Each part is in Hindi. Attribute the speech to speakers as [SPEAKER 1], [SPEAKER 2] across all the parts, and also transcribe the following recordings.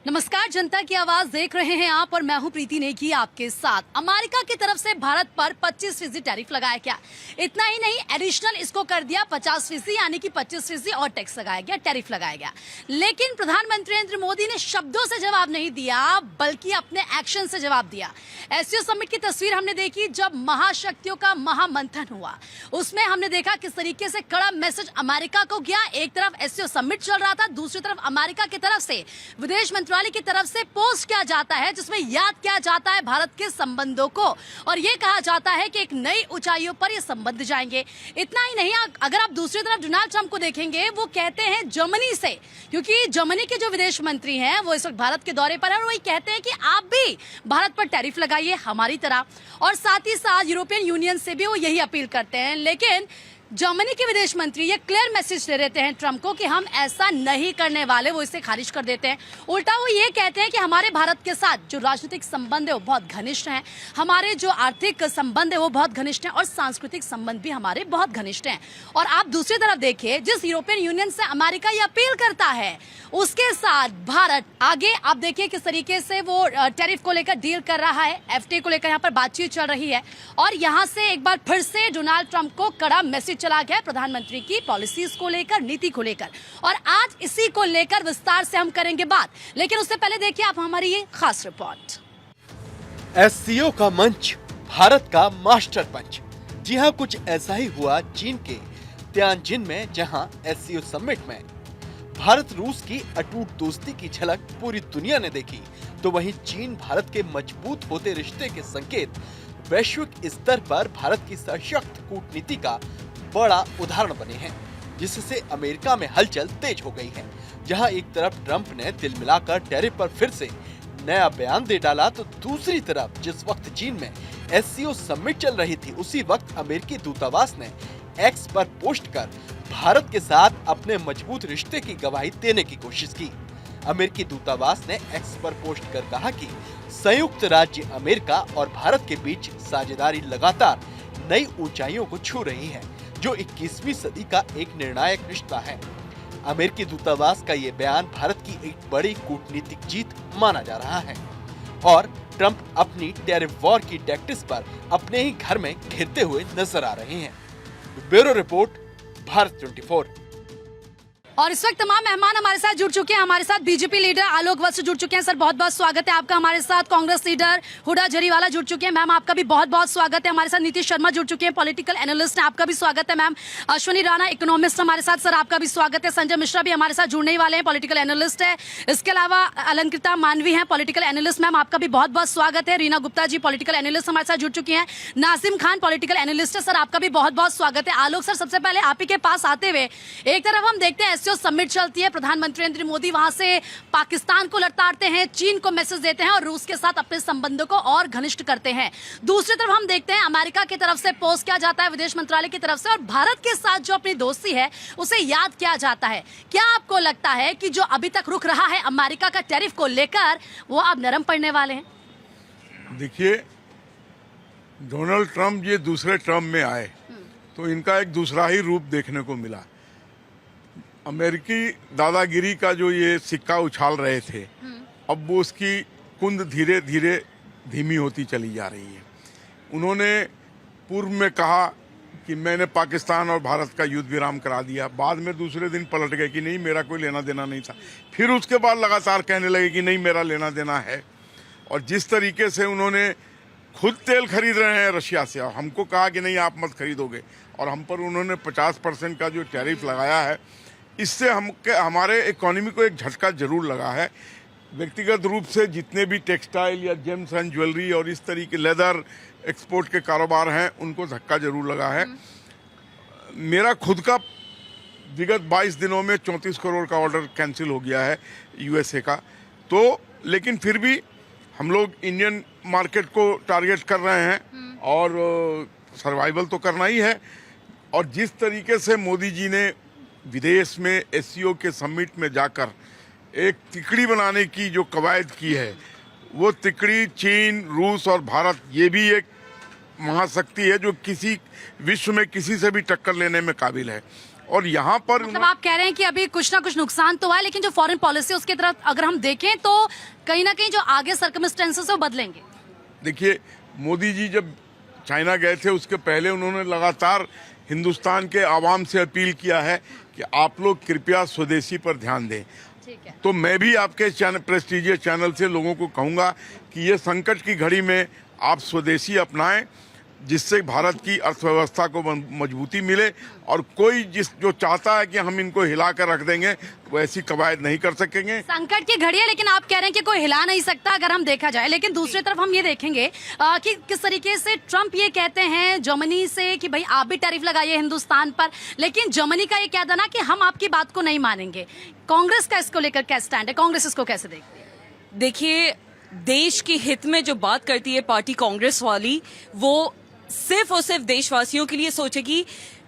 [SPEAKER 1] नमस्कार, जनता की आवाज देख रहे हैं आप और मैं हूं प्रीति नेगी आपके साथ। अमेरिका की तरफ से भारत पर 25% टैरिफ लगाया गया। इतना ही नहीं, एडिशनल इसको कर दिया 50%, यानी कि 25% और टैक्स लगाया गया, टैरिफ लगाया गया। लेकिन प्रधानमंत्री नरेंद्र मोदी ने शब्दों से जवाब नहीं दिया, बल्कि अपने एक्शन से जवाब दिया। एससीओ समिट की तस्वीर हमने देखी जब महाशक्तियों का महामंथन हुआ, उसमें हमने देखा किस तरीके से कड़ा मैसेज अमेरिका को गया। एक तरफ एससीओ समिट चल रहा था, दूसरी तरफ अमेरिका की तरफ से विदेश मंत्रालय की तरफ से पोस्ट किया जाता है, जिसमें याद किया जाता है भारत के संबंधों को, और ये कहा जाता है कि एक नई ऊंचाइयों पर ये संबंध जाएंगे। इतना ही नहीं, अगर आप दूसरी तरफ डोनाल्ड ट्रंप को देखेंगे, वो कहते हैं जर्मनी से, क्योंकि जर्मनी के जो विदेश मंत्री हैं वो इस वक्त भारत के दौरे पर है, और वही कहते हैं कि आप भी भारत पर टैरिफ लगाइए हमारी तरह, और साथ ही साथ यूरोपियन यूनियन से भी वो यही अपील करते हैं। लेकिन जर्मनी के विदेश मंत्री ये क्लियर मैसेज दे देते हैं ट्रंप को कि हम ऐसा नहीं करने वाले, वो इसे खारिज कर देते हैं। उल्टा वो ये कहते हैं कि हमारे भारत के साथ जो राजनीतिक संबंध है वो बहुत घनिष्ठ हैं, हमारे जो आर्थिक संबंध है वो बहुत घनिष्ठ हैं, और सांस्कृतिक संबंध भी हमारे बहुत घनिष्ठ हैं। और आप दूसरी तरफ देखिए, जिस यूरोपियन यूनियन से अमेरिका ये अपील करता है, उसके साथ भारत आगे आप देखिए किस तरीके से वो टैरिफ को लेकर डील कर रहा है, एफटीए को लेकर यहाँ पर बातचीत चल रही है, और यहाँ से एक बार फिर से डोनाल्ड ट्रंप को कड़ा मैसेज चला गया प्रधानमंत्री की पॉलिसीज को लेकर, नीति को लेकर, और आज इसी को लेकर विस्तार से हम करेंगे बात। लेकिन उससे पहले देखिए आप हमारी ये खास रिपोर्ट।
[SPEAKER 2] एससीओ का मंच, भारत का मास्टर पंच। जी हाँ, कुछ ऐसा ही हुआ चीन के तियानजिन में, जहां एससीओ समिट में भारत रूस की अटूट दोस्ती की झलक पूरी दुनिया ने देखी, तो वहीं चीन भारत के मजबूत होते रिश्ते के संकेत वैश्विक स्तर पर भारत की सशक्त कूटनीति का बड़ा उदाहरण बने हैं, जिससे अमेरिका में हलचल तेज हो गई है। जहां एक तरफ ट्रंप ने दिल मिलाकर टैरिफ पर फिर से नया बयान दे डाला, तो दूसरी तरफ जिस वक्त चीन में एससीओ समिट चल रही थी, उसी वक्त अमेरिकी दूतावास ने एक्स पर पोस्ट कर भारत के साथ अपने मजबूत रिश्ते की गवाही देने की कोशिश की। अमेरिकी दूतावास ने एक्स पर पोस्ट कर कहा कि संयुक्त राज्य अमेरिका और भारत के बीच साझेदारी लगातार नई ऊंचाइयों को छू रही है, जो 21वीं सदी का एक निर्णायक रिश्ता है। अमेरिकी दूतावास का ये बयान भारत की एक बड़ी कूटनीतिक जीत माना जा रहा है, और ट्रंप अपनी टैरिफ वॉर की टैक्टिक्स पर अपने ही घर में घिरते हुए नजर आ रहे हैं। Bureau report, Bharat 24।
[SPEAKER 1] और इस वक्त तमाम मेहमान हमारे साथ जुड़ चुके हैं। हमारे साथ बीजेपी लीडर आलोक वत्स जुड़ चुके हैं। सर, बहुत बहुत स्वागत है आपका। हमारे साथ कांग्रेस लीडर हुडा झरीवाला जुड़ चुके हैं। मैम, आपका भी बहुत बहुत स्वागत है। हमारे साथ नीतीश शर्मा जुड़ चुके हैं, पॉलिटिकल एनालिस्ट हैं, आपका भी स्वागत है। मैम, अश्विनी राणा इकोनॉमिस्ट हमारे साथ, सर आपका भी स्वागत है। संजय मिश्रा भी हमारे साथ जुड़ने ही वाले हैं, पॉलिटिकल एनालिस्ट है। इसके अलावा अलंकृता मानवी है, पॉलिटिकल एनालिस्ट। मैम, आपका भी बहुत बहुत स्वागत है। रीना गुप्ता जी पॉलिटिकल एनालिस्ट हमारे साथ जुड़ चुकी हैं। नाजिम खान पॉलिटिकल एनालिस्ट है, सर आपका भी बहुत बहुत स्वागत है। आलोक सर, सबसे पहले आप ही के पास आते हुए, एक तरफ हम देखते हैं एससीओ समिट चलती है, प्रधानमंत्री नरेंद्र मोदी वहां से पाकिस्तान को लताड़ते हैं, चीन को मैसेज देते हैं और रूस के साथ अपने संबंधों को और घनिष्ठ करते हैं। दूसरी तरफ हम देखते हैं अमेरिका की तरफ से पोस्ट किया जाता है विदेश मंत्रालय की तरफ से, और भारत के साथ जो अपनी दोस्ती है उसे याद किया जाता है। क्या आपको लगता है कि जो अभी तक रुक रहा है अमेरिका का टैरिफ को लेकर, वो अब नरम पड़ने वाले हैं?
[SPEAKER 3] देखिए, डोनाल्ड ट्रंप ये दूसरे टर्म में आए तो इनका एक दूसरा ही रूप देखने को मिला। अमेरिकी दादागिरी का जो ये सिक्का उछाल रहे थे, अब वो उसकी कुंद धीरे धीरे धीमी होती चली जा रही है। उन्होंने पूर्व में कहा कि मैंने पाकिस्तान और भारत का युद्ध विराम करा दिया, बाद में दूसरे दिन पलट गए कि नहीं, मेरा कोई लेना देना नहीं था। फिर उसके बाद लगातार कहने लगे कि नहीं, मेरा लेना देना है। और जिस तरीके से उन्होंने खुद तेल खरीद रहे हैं रशिया से, और हमको कहा कि नहीं आप मत खरीदोगे, और हम पर उन्होंने 50% का जो टैरिफ लगाया है, इससे हमारे इकोनॉमी को एक झटका जरूर लगा है। व्यक्तिगत रूप से जितने भी टेक्सटाइल या जेम्स एंड ज्वेलरी और इस तरीके लेदर एक्सपोर्ट के कारोबार हैं, उनको धक्का जरूर लगा है। मेरा खुद का विगत 22 दिनों में 34 करोड़ का ऑर्डर कैंसिल हो गया है यूएसए का। तो लेकिन फिर भी हम लोग इंडियन मार्केट को टारगेट कर रहे हैं, और सर्वाइवल तो करना ही है। और जिस तरीके से मोदी जी ने विदेश में एससीओ के समिट में जाकर एक तिकड़ी बनाने की जो कवायद की है, वो तिकड़ी चीन, रूस और भारत, ये भी एक महाशक्ति है जो किसी विश्व में किसी से भी टक्कर लेने में काबिल है। और यहाँ पर
[SPEAKER 1] मतलब आप कह रहे हैं कि अभी कुछ ना कुछ नुकसान तो है, लेकिन जो फॉरेन पॉलिसी उसकी तरफ अगर हम देखें तो कहीं ना कहीं जो आगे सर्कमस्टेंसेस है वो बदलेंगे।
[SPEAKER 3] देखिए, मोदी जी जब चाइना गए थे उसके पहले उन्होंने लगातार हिंदुस्तान के आवाम से अपील किया है कि आप लोग कृपया स्वदेशी पर ध्यान दें।
[SPEAKER 1] ठीक है।
[SPEAKER 3] तो मैं भी आपके प्रेस्टीजियस चैनल से लोगों को कहूँगा कि ये संकट की घड़ी में आप स्वदेशी अपनाएं, जिससे भारत की अर्थव्यवस्था को मजबूती मिले, और कोई जो चाहता है कि हम इनको हिला कर रख देंगे वो ऐसी कवायद नहीं कर सकेंगे।
[SPEAKER 1] संकट की घड़ी है, लेकिन आप कह रहे हैं कि कोई हिला नहीं सकता अगर हम देखा जाए। लेकिन दूसरी तरफ हम ये देखेंगे कि किस तरीके से ट्रंप ये कहते हैं जर्मनी से कि भाई आप भी टैरिफ लगाइए हिंदुस्तान पर, लेकिन जर्मनी का ये कहना ना कि हम आपकी बात को नहीं मानेंगे। कांग्रेस का इसको लेकर क्या स्टैंड है, कांग्रेस इसको कैसे देखती है?
[SPEAKER 4] देखिए, देश के हित में जो बात करती है पार्टी कांग्रेस वाली, वो सिर्फ और सिर्फ देशवासियों के लिए सोचेगी।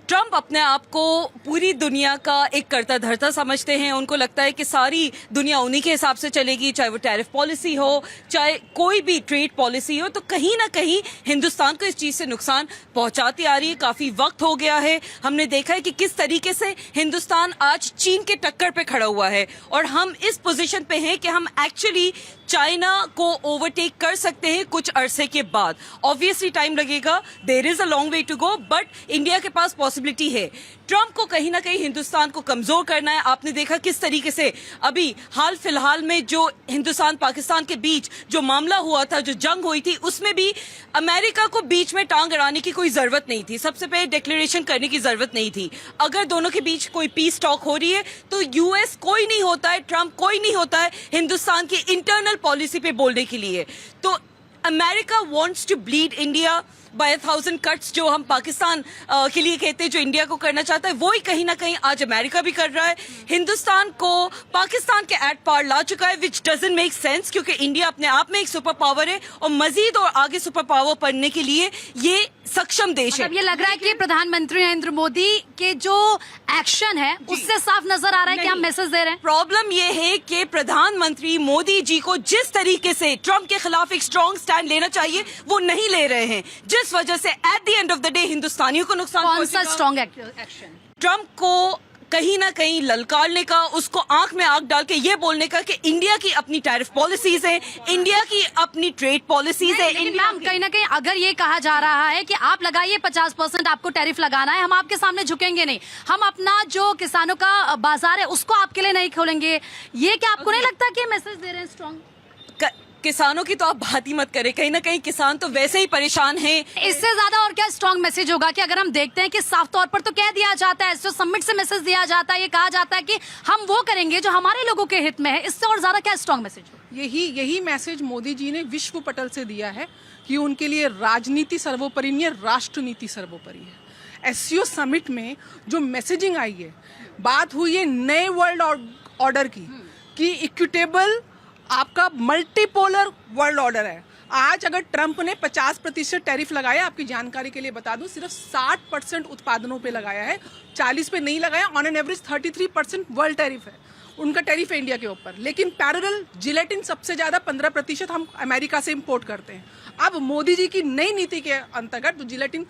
[SPEAKER 4] ट्रंप अपने आप को पूरी दुनिया का एक कर्ता धर्ता समझते हैं। उनको लगता है कि सारी दुनिया उन्हीं के हिसाब से चलेगी, चाहे वो टैरिफ पॉलिसी हो, चाहे कोई भी ट्रेड पॉलिसी हो। तो कहीं ना कहीं हिंदुस्तान को इस चीज से नुकसान पहुंचाती आ रही है। काफी वक्त हो गया है, हमने देखा है कि किस तरीके से हिंदुस्तान आज चीन के टक्कर पे खड़ा हुआ है, और हम इस पोजीशन पे हैं कि हम एक्चुअली चाइना को ओवरटेक कर सकते हैं कुछ अरसे के बाद। ऑब्वियसली टाइम लगेगा, there is a long way to go, but India के पास पॉसिबिलिटी है। ट्रंप को कहीं ना कहीं हिंदुस्तान को कमजोर करना है। आपने देखा किस तरीके से अभी हाल फिलहाल में जो हिंदुस्तान पाकिस्तान के बीच जो मामला हुआ था, जो जंग हुई थी, उसमें भी अमेरिका को बीच में टांग अड़ाने की कोई जरूरत नहीं थी। सबसे पहले डिक्लेरेशन करने की जरूरत नहीं थी। अगर दोनों के बीच कोई पीस टॉक हो रही है तो यूएस कोई नहीं होता है, ट्रंप कोई नहीं होता है हिंदुस्तान की इंटरनल पॉलिसी पे बोलने के लिए। तो America wants to bleed India by 1000 cuts, जो हम पाकिस्तान के लिए कहते हैं, जो इंडिया को करना चाहता है, वो ही कहीं ना कहीं आज अमेरिका भी कर रहा है। हिंदुस्तान को पाकिस्तान के एट पार ला चुका है, विच डजंट मेक सेंस, क्योंकि इंडिया अपने आप में एक सुपर पावर है और मजीद और आगे सुपर पावर बनने के लिए ये सक्षम देश है।
[SPEAKER 1] मतलब ये लग रहा है कि प्रधानमंत्री नरेंद्र मोदी के जो एक्शन है उससे साफ नजर आ रहा है कि हम मैसेज दे रहे हैं।
[SPEAKER 4] प्रॉब्लम ये है कि प्रधानमंत्री मोदी जी को जिस तरीके से ट्रंप के खिलाफ एक स्ट्रॉन्ग स्टैंड लेना चाहिए वो नहीं ले रहे हैं, जिस वजह से at the end of the day हिंदुस्तानियों को नुकसान
[SPEAKER 1] कौन सा
[SPEAKER 4] पहुंचेगा।
[SPEAKER 1] Strong action?
[SPEAKER 4] ट्रंप को कहीं ना कहीं ललकारने का, उसको आंख में आंख डाल के ये बोलने का कि इंडिया की अपनी टैरिफ पॉलिसीज है, इंडिया की अपनी ट्रेड पॉलिसीज है।
[SPEAKER 1] लेकिन मैम कहीं ना कहीं अगर ये कहा जा रहा है कि आप लगाइए 50% आपको टैरिफ लगाना है, हम आपके सामने झुकेंगे नहीं, हम अपना जो किसानों का बाजार है उसको आपके लिए नहीं खोलेंगे, ये क्या आपको नहीं लगता कि मैसेज दे रहे हैं स्ट्रॉन्ग?
[SPEAKER 4] किसानों की तो आप बात ही मत करें, कहीं ना कहीं किसान तो वैसे ही परेशान हैं।
[SPEAKER 1] इससे ज्यादा और क्या स्ट्रॉन्ग मैसेज होगा कि अगर हम देखते हैं कि साफ तौर पर तो कह दिया जाता है, जो समिट से मैसेज दिया जाता है, ये कहा जाता है कि हम वो करेंगे जो हमारे लोगों के हित में है, इससे और ज्यादा क्या स्ट्रॉन्ग मैसेज होगा?
[SPEAKER 5] यही मैसेज मोदी जी ने विश्व पटल से दिया है कि उनके लिए राजनीति सर्वोपरि नहीं है, राष्ट्र नीति सर्वोपरि है। एससीओ समिट में जो मैसेजिंग आई है, बात हुई है नए वर्ल्ड ऑर्डर की, कि इक्विटेबल आपका मल्टीपोलर वर्ल्ड ऑर्डर है। आज अगर ट्रंप ने 50% टैरिफ लगाया, आपकी जानकारी के लिए बता दूं, सिर्फ 60% उत्पादनों पे लगाया है, 40 पे नहीं लगाया। On an average 33% world tariff है, उनका टैरिफ है इंडिया के ऊपर। लेकिन पैरेलल जिलेटिन सबसे ज्यादा 15% हम अमेरिका से इंपोर्ट करते हैं। अब मोदी जी की नई नीति के अंतर्गत जो जिलेटिन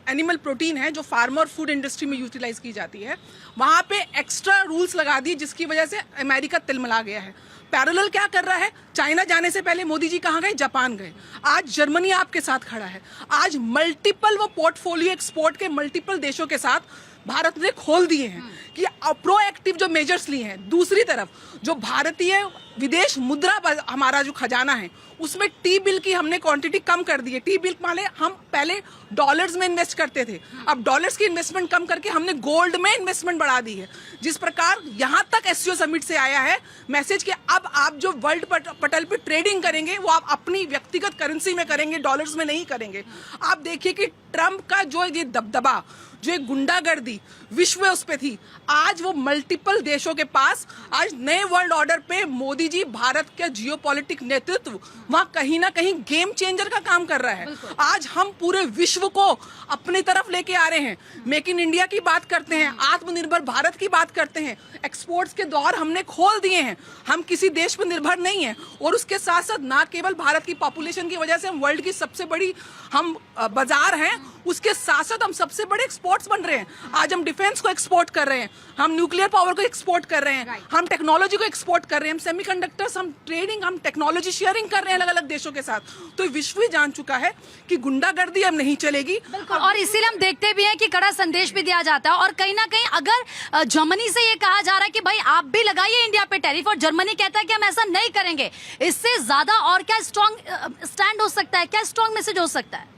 [SPEAKER 5] एनिमल प्रोटीन है, जो फार्मर फूड इंडस्ट्री में यूटिलाइज की जाती है, वहां पे एक्स्ट्रा रूल्स लगा दिए, जिसकी वजह से अमेरिका तिलमिला गया है। पैरेलल क्या कर रहा है? चाइना जाने से पहले मोदी जी कहाँ गए? जापान गए। आज जर्मनी आपके साथ खड़ा है। आज मल्टीपल वो पोर्टफोलियो एक्सपोर्ट के मल्टीपल देशों के साथ भारत ने खोल दिए हैं कि प्रोएक्टिव जो मेजर्स लिए हैं। दूसरी तरफ जो भारतीय विदेश मुद्रा हमारा जो खजाना है, उसमें टी बिल की हमने क्वांटिटी कम कर दी है। टी बिल माने हम पहले डॉलर्स में इन्वेस्ट करते थे, अब डॉलर्स की इन्वेस्टमेंट कम करके हमने गोल्ड में इन्वेस्टमेंट बढ़ा दी है। जिस प्रकार यहां तक एससीओ समिट से आया है मैसेज कि अब आप जो वर्ल्ड पटल पे ट्रेडिंग करेंगे वो आप अपनी व्यक्तिगत करेंसी में करेंगे, डॉलर्स में नहीं करेंगे। आप देखिए कि ट्रंप का जो ये दबदबा, जो एक गुंडागर्दी विश्व में उस पे थी, आज वो मल्टीपल देशों के पास, आज नए वर्ल्ड ऑर्डर पे मोदी जी भारत के जियोपॉलिटिक नेतृत्व वहां कहीं ना कहीं गेम चेंजर का काम कर रहा है। आज हम पूरे विश्व को अपनी तरफ लेके आ रहे हैं। मेक इन इंडिया की बात करते हैं, आत्मनिर्भर भारत की बात करते हैं, एक्सपोर्ट्स के द्वार हमने खोल दिए हैं। हम किसी देश पर निर्भर नहीं है। और उसके साथ साथ ना केवल भारत की पॉपुलेशन की वजह से हम वर्ल्ड की सबसे बड़ी हम बाजार हैं, उसके साथ साथ हम सबसे बड़े एक्सपोर्ट्स बन रहे हैं। आज हम डिफेंस को एक्सपोर्ट कर रहे हैं, हम न्यूक्लियर पावर को एक्सपोर्ट कर रहे हैं, हम टेक्नोलॉजी को एक्सपोर्ट कर रहे हैं, हम सेमीकंडक्टर्स, हम ट्रेडिंग, हम टेक्नोलॉजी शेयरिंग कर रहे हैं अलग अलग देशों के साथ। तो विश्व ही जान चुका है कि गुंडागर्दी अब नहीं चलेगी।
[SPEAKER 1] और इसीलिए हम देखते भी हैं कि कड़ा संदेश भी दिया जाता है। और कहीं ना कहीं अगर जर्मनी से ये कहा जा रहा है कि भाई आप भी लगाइए इंडिया पे टैरिफ, और जर्मनी कहता है कि हम ऐसा नहीं करेंगे, इससे ज्यादा और क्या स्ट्रॉन्ग स्टैंड हो सकता है, क्या स्ट्रॉन्ग मैसेज हो सकता है?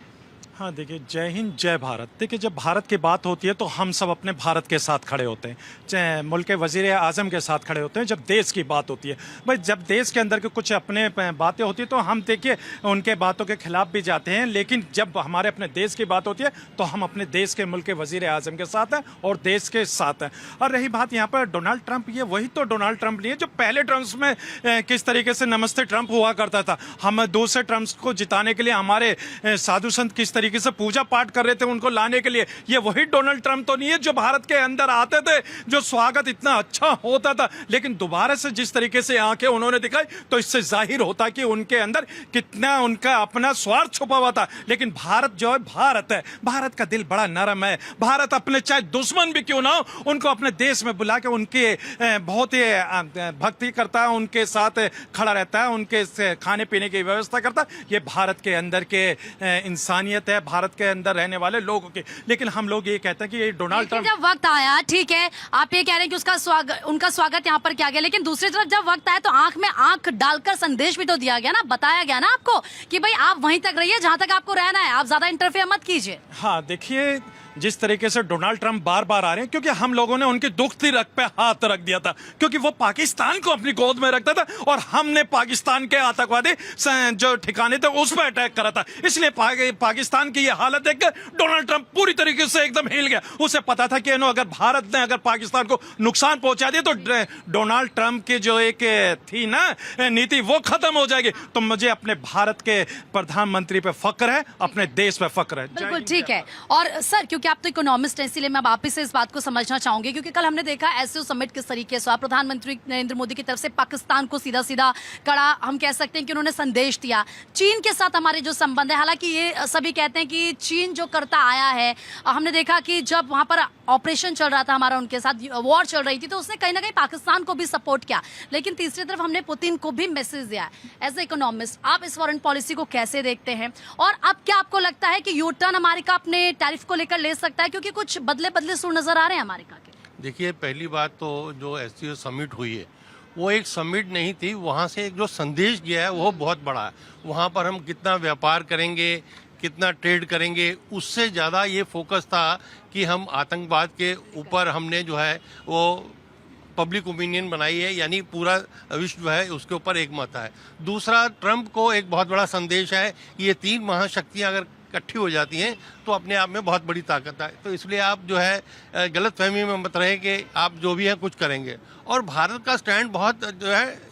[SPEAKER 6] हाँ देखिए, जय हिंद जय भारत। देखिए, जब भारत की बात होती है तो हम सब अपने भारत के साथ खड़े होते हैं, चाहे मुल्क के वजीर आजम के साथ खड़े होते हैं। जब देश की बात होती है, भाई जब देश के अंदर के कुछ अपने बातें होती है तो हम देखिए उनके बातों के खिलाफ भी जाते हैं, लेकिन जब हमारे अपने देश की बात होती है तो हम अपने देश के मुल्क के वजीर आजम के साथ हैं और देश के साथ हैं। और रही बात यहाँ पर डोनाल्ड ट्रंप, ये वही तो डोनाल्ड ट्रंप नहीं है जो पहले ट्रम्प्स में किस तरीके से नमस्ते ट्रंप हुआ करता था। हम दूसरे ट्रम्प्स को जिताने के लिए हमारे साधु संत किस तरीके से पूजा पाठ कर रहे थे उनको लाने के लिए, ये वही डोनाल्ड ट्रंप तो नहीं है जो भारत के अंदर आते थे, जो स्वागत इतना अच्छा होता था, लेकिन दोबारा से जिस तरीके से आंखें उन्होंने दिखाई तो इससे जाहिर होता कि उनके अंदर कितना उनका अपना स्वार्थ छुपा हुआ था। लेकिन भारत जो है, भारत है, भारत का दिल बड़ा नरम है। भारत अपने चाहे दुश्मन भी क्यों ना हो, उनको अपने देश में बुला के उनके बहुत ही भक्ति करता है, उनके साथ खड़ा रहता है, उनके खाने पीने की व्यवस्था करता है। ये भारत के अंदर के इंसानियत है, भारत के अंदर रहने वाले लोगों के। लेकिन हम लोग ये कहते हैं कि ये डोनाल्ड ट्रंप,
[SPEAKER 1] जब वक्त आया, ठीक है आप ये कह रहे हैं कि उनका स्वागत यहाँ पर किया गया, लेकिन दूसरी तरफ जब वक्त आया तो आंख में आंख डालकर संदेश भी तो दिया गया ना, बताया गया ना आपको कि भाई आप वहीं तक रहिए जहां तक आपको रहना है, आप ज्यादा इंटरफेयर मत कीजिए।
[SPEAKER 6] हाँ देखिए, जिस तरीके से डोनाल्ड ट्रंप बार बार आ रहे हैं, क्योंकि हम लोगों ने उनकी दुखती रग पे हाथ रख दिया था, क्योंकि वो पाकिस्तान को अपनी गोद में रखता था और हमने पाकिस्तान के आतंकवादी जो ठिकाने थे उस पर अटैक करा था। इसलिए पाकिस्तान की ये हालत देखकर डोनाल्ड ट्रंप पूरी तरीके से एकदम हिल गया। उसे पता था कि अगर भारत ने अगर पाकिस्तान को नुकसान पहुंचा दिया तो डोनाल्ड ट्रंप की जो एक थी ना नीति, वो खत्म हो जाएगी। तो मुझे अपने भारत के प्रधानमंत्री पे फक्र है, अपने देश पे फक्र है।
[SPEAKER 1] बिल्कुल ठीक है। और सर, क्योंकि आप तो इकोनॉमिस्ट हैं, इसलिए मैं आप ही से इस बात को समझना चाहूंगी, क्योंकि कल हमने देखा एससीओ समिट किस तरीके से प्रधानमंत्री नरेंद्र मोदी की तरफ से पाकिस्तान को सीधा सीधा कड़ा, हम कह सकते हैं कि उन्होंने संदेश दिया। चीन के साथ हमारे जो संबंध है, हालांकि ये सभी कहते हैं कि चीन जो करता आया है, हमने देखा कि जब वहां पर ऑपरेशन चल रहा था हमारा, उनके साथ वॉर चल रही थी, तो उसने कहीं ना कहीं पाकिस्तान को भी सपोर्ट किया। लेकिन तीसरी तरफ हमने पुतिन को भी मैसेज दिया। एज ए इकोनॉमिस्ट आप इस फॉरेन पॉलिसी को कैसे देखते हैं, और अब क्या आपको लगता है कि यू टर्न अमेरिका अपने टैरिफ को लेकर ले सकता है, क्योंकि कुछ बदले बदले सुर नजर आ रहे हैं अमेरिका के?
[SPEAKER 7] देखिए, पहली बात तो जो एससीओ समिट हुई है वो एक समिट नहीं थी, वहाँ से एक जो संदेश गया है वो बहुत बड़ा है। वहाँ पर हम कितना व्यापार करेंगे, कितना ट्रेड करेंगे, उससे ज़्यादा ये फोकस था कि हम आतंकवाद के ऊपर हमने जो है वो पब्लिक ओपिनियन बनाई है, यानी पूरा विश्व जो है उसके ऊपर एक मत है। दूसरा, ट्रंप को एक बहुत बड़ा संदेश है, ये तीन महाशक्तियाँ अगर इकट्ठी हो जाती हैं तो अपने आप में बहुत बड़ी ताकत है। तो इसलिए आप जो है गलत फहमी में मत रहे कि आप जो भी है कुछ करेंगे। और भारत का स्टैंड बहुत जो है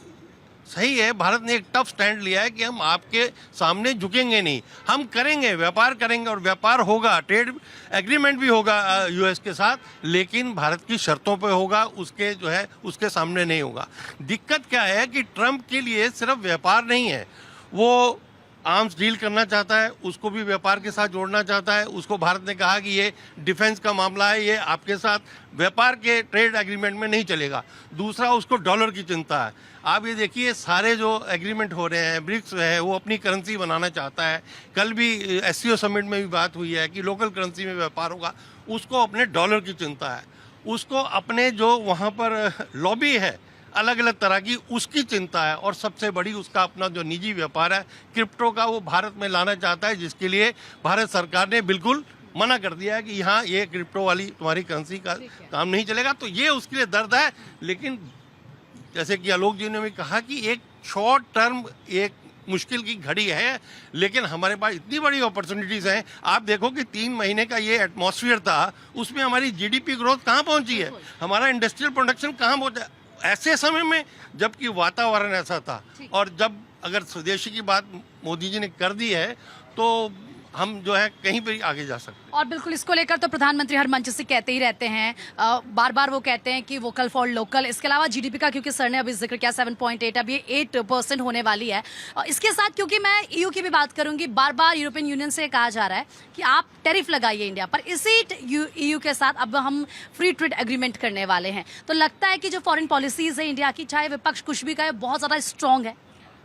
[SPEAKER 7] सही है। भारत ने एक टफ स्टैंड लिया है कि हम आपके सामने झुकेंगे नहीं, हम करेंगे, व्यापार करेंगे, और व्यापार होगा, ट्रेड एग्रीमेंट भी होगा यूएस के साथ, लेकिन भारत की शर्तों पे होगा, उसके जो है उसके सामने नहीं होगा। दिक्कत क्या है कि ट्रंप के लिए सिर्फ व्यापार नहीं है, वो आर्म्स डील करना चाहता है, उसको भी व्यापार के साथ जोड़ना चाहता है। उसको भारत ने कहा कि ये डिफेंस का मामला है, ये आपके साथ व्यापार के ट्रेड एग्रीमेंट में नहीं चलेगा। दूसरा, उसको डॉलर की चिंता है। आप ये देखिए, सारे जो एग्रीमेंट हो रहे हैं, ब्रिक्स है वो अपनी करेंसी बनाना चाहता है। कल भी एससीओ समिट में भी बात हुई है कि लोकल करेंसी में व्यापार होगा, उसको अपने डॉलर की चिंता है। उसको अपने जो वहाँ पर लॉबी है अलग अलग तरह की, उसकी चिंता है। और सबसे बड़ी उसका अपना जो निजी व्यापार है क्रिप्टो का, वो भारत में लाना चाहता है, जिसके लिए भारत सरकार ने बिल्कुल मना कर दिया है कि यहाँ ये क्रिप्टो वाली तुम्हारी करेंसी का काम नहीं चलेगा। तो ये उसके लिए दर्द है। लेकिन जैसे कि आलोक जी ने भी कहा कि एक शॉर्ट टर्म एक मुश्किल की घड़ी है, लेकिन हमारे पास इतनी बड़ी अपॉर्चुनिटीज हैं। आप देखो कि 3 महीने का ये एटमॉस्फेयर था, उसमें हमारी जीडीपी ग्रोथ कहाँ पहुंची है, हमारा इंडस्ट्रियल प्रोडक्शन कहाँ पहुंचा, ऐसे समय में जबकि वातावरण ऐसा था। और जब अगर स्वदेशी की बात मोदी जी ने कर दी है तो हम जो है कहीं पर आगे जा सकते हैं।
[SPEAKER 1] और बिल्कुल इसको लेकर तो प्रधानमंत्री हर मंच से कहते ही रहते हैं, बार बार वो कहते हैं कि वोकल फॉर लोकल। इसके अलावा जीडीपी का, क्योंकि सर ने अभी जिक्र किया 7.8, अब ये 8% होने वाली है। इसके साथ क्योंकि मैं ईयू की भी बात करूंगी, बार बार यूरोपियन यूनियन से कहा जा रहा है कि आप टैरिफ लगाइए इंडिया पर। इसी ईयू के साथ अब हम फ्री ट्रेड एग्रीमेंट करने वाले हैं, तो लगता है कि जो फॉरेन पॉलिसीज है इंडिया की, चाहे विपक्ष कुछ भी कहे, बहुत ज्यादा स्ट्रांग है।